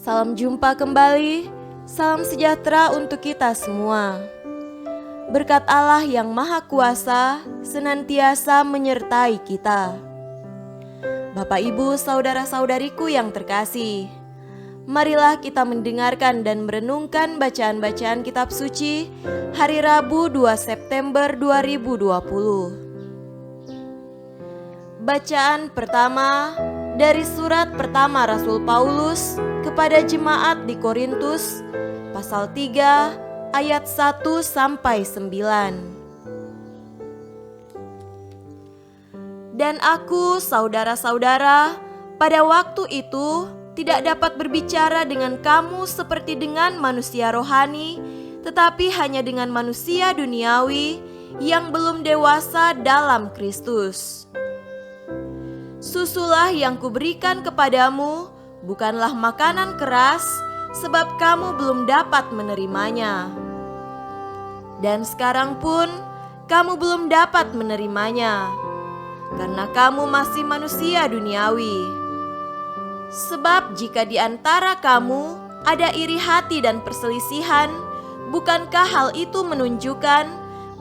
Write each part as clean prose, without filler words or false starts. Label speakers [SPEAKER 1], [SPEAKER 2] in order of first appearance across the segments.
[SPEAKER 1] Salam jumpa kembali, salam sejahtera untuk kita semua. Berkat Allah yang Maha Kuasa senantiasa menyertai kita. Bapak, Ibu, saudara-saudariku yang terkasih, marilah kita mendengarkan dan merenungkan bacaan-bacaan kitab suci hari Rabu 2 September 2020. Bacaan pertama dari surat pertama Rasul Paulus kepada jemaat di Korintus, pasal 3 ayat 1 sampai 9. Dan aku, saudara-saudara, pada waktu itu tidak dapat berbicara dengan kamu seperti dengan manusia rohani, tetapi hanya dengan manusia duniawi yang belum dewasa dalam Kristus. Susulah yang kuberikan kepadamu bukanlah makanan keras, sebab kamu belum dapat menerimanya. Dan sekarang pun kamu belum dapat menerimanya, karena kamu masih manusia duniawi. Sebab jika di antara kamu ada iri hati dan perselisihan, bukankah hal itu menunjukkan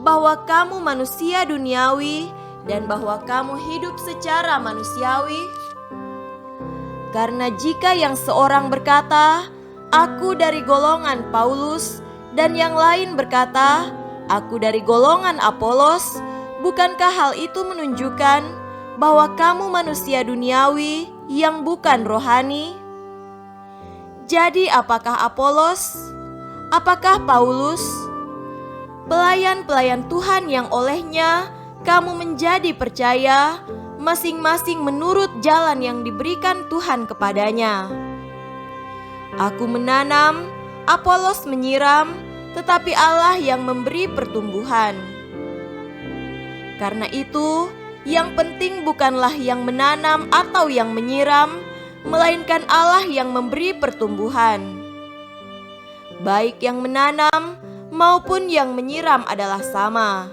[SPEAKER 1] bahwa kamu manusia duniawi dan bahwa kamu hidup secara manusiawi? Karena jika yang seorang berkata, "Aku dari golongan Paulus," dan yang lain berkata, "Aku dari golongan Apolos," bukankah hal itu menunjukkan bahwa kamu manusia duniawi yang bukan rohani? Jadi apakah Apolos? Apakah Paulus? Pelayan-pelayan Tuhan yang olehnya kamu menjadi percaya, masing-masing menurut jalan yang diberikan Tuhan kepadanya. Aku menanam, Apolos menyiram, tetapi Allah yang memberi pertumbuhan. Karena itu, yang penting bukanlah yang menanam atau yang menyiram, melainkan Allah yang memberi pertumbuhan. Baik yang menanam maupun yang menyiram adalah sama,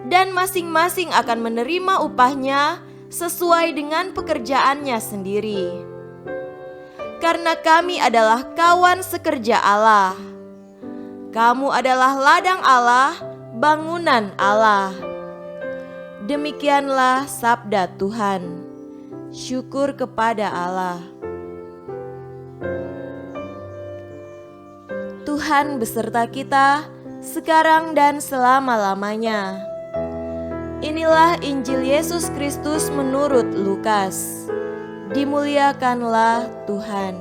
[SPEAKER 1] dan masing-masing akan menerima upahnya sesuai dengan pekerjaannya sendiri. Karena kami adalah kawan sekerja Allah. Kamu adalah ladang Allah, bangunan Allah. Demikianlah sabda Tuhan. Syukur kepada Allah. Tuhan beserta kita sekarang dan selama-lamanya. Inilah Injil Yesus Kristus menurut Lukas. Dimuliakanlah Tuhan.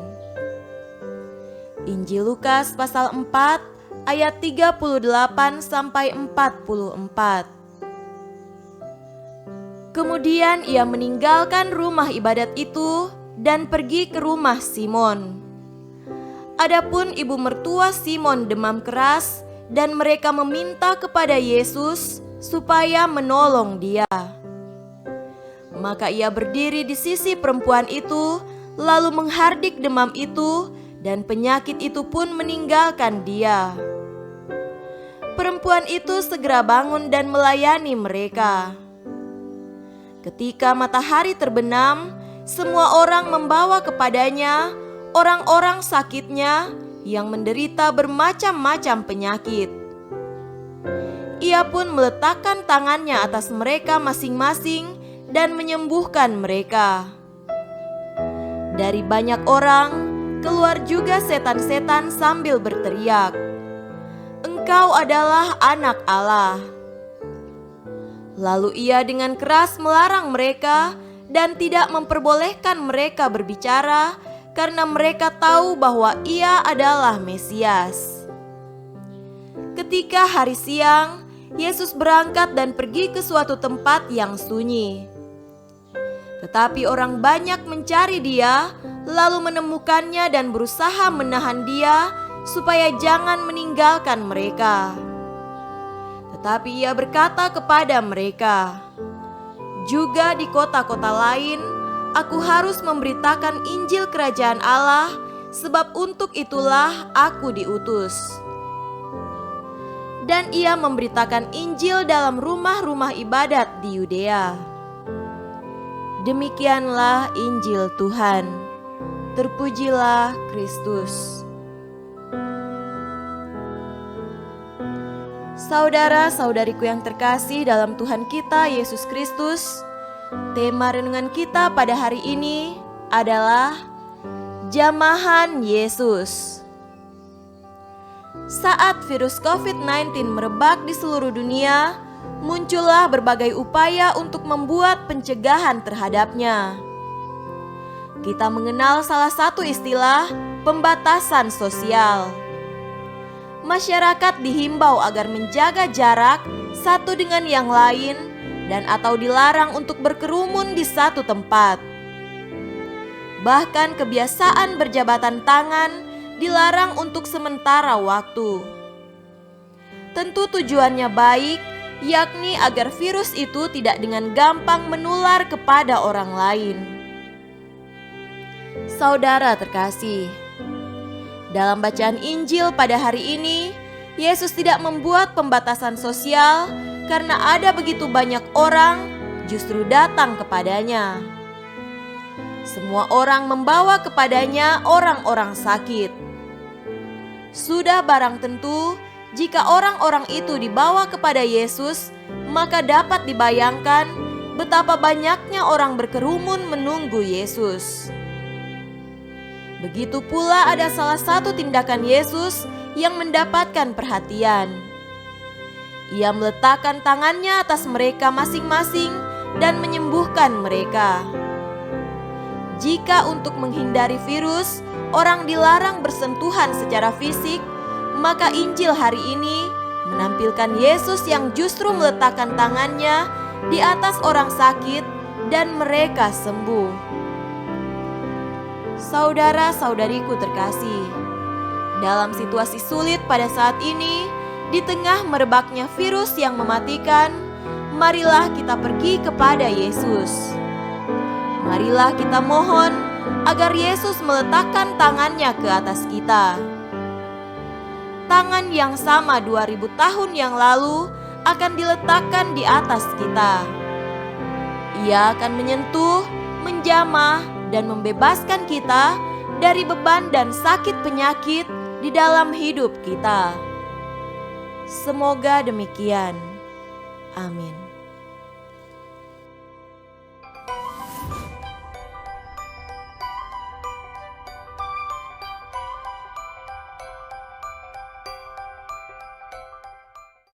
[SPEAKER 1] Injil Lukas pasal 4 ayat 38 sampai 44. Kemudian ia meninggalkan rumah ibadat itu dan pergi ke rumah Simon. Adapun ibu mertua Simon demam keras, dan mereka meminta kepada Yesus supaya menolong dia. Maka ia berdiri di sisi perempuan itu, lalu menghardik demam itu, dan penyakit itu pun meninggalkan dia. Perempuan itu segera bangun dan melayani mereka. Ketika matahari terbenam, semua orang membawa kepadanya orang-orang sakitnya yang menderita bermacam-macam penyakit. Ia pun meletakkan tangannya atas mereka masing-masing dan menyembuhkan mereka. Dari banyak orang keluar juga setan-setan sambil berteriak, "Engkau adalah Anak Allah." Lalu ia dengan keras melarang mereka dan tidak memperbolehkan mereka berbicara, karena mereka tahu bahwa ia adalah Mesias. Ketika hari siang, Yesus berangkat dan pergi ke suatu tempat yang sunyi. Tetapi orang banyak mencari dia, lalu menemukannya dan berusaha menahan dia supaya jangan meninggalkan mereka. Tetapi ia berkata kepada mereka, "Juga di kota-kota lain, aku harus memberitakan Injil Kerajaan Allah, sebab untuk itulah aku diutus." Dan ia memberitakan Injil dalam rumah-rumah ibadat di Yudea. Demikianlah Injil Tuhan. Terpujilah Kristus. Saudara-saudariku yang terkasih dalam Tuhan kita Yesus Kristus, tema renungan kita pada hari ini adalah Jamahan Yesus. Saat virus COVID-19 merebak di seluruh dunia, muncullah berbagai upaya untuk membuat pencegahan terhadapnya. Kita mengenal salah satu istilah pembatasan sosial. Masyarakat dihimbau agar menjaga jarak satu dengan yang lain dan atau dilarang untuk berkerumun di satu tempat. Bahkan kebiasaan berjabatan tangan dilarang untuk sementara waktu. Tentu tujuannya baik, yakni agar virus itu tidak dengan gampang menular kepada orang lain. Saudara terkasih, dalam bacaan Injil pada hari ini, Yesus tidak membuat pembatasan sosial karena ada begitu banyak orang justru datang kepadanya. Semua orang membawa kepadanya orang-orang sakit. Sudah barang tentu, jika orang-orang itu dibawa kepada Yesus, maka dapat dibayangkan betapa banyaknya orang berkerumun menunggu Yesus. Begitu pula ada salah satu tindakan Yesus yang mendapatkan perhatian. Ia meletakkan tangannya atas mereka masing-masing dan menyembuhkan mereka. Jika untuk menghindari virus, orang dilarang bersentuhan secara fisik, maka Injil hari ini menampilkan Yesus yang justru meletakkan tangannya di atas orang sakit dan mereka sembuh. Saudara-saudariku terkasih, dalam situasi sulit pada saat ini, di tengah merebaknya virus yang mematikan, marilah kita pergi kepada Yesus. Marilah kita mohon agar Yesus meletakkan tangannya ke atas kita. Tangan yang sama 2000 tahun yang lalu akan diletakkan di atas kita. Ia akan menyentuh, menjamah, dan membebaskan kita dari beban dan sakit penyakit di dalam hidup kita. Semoga demikian. Amin.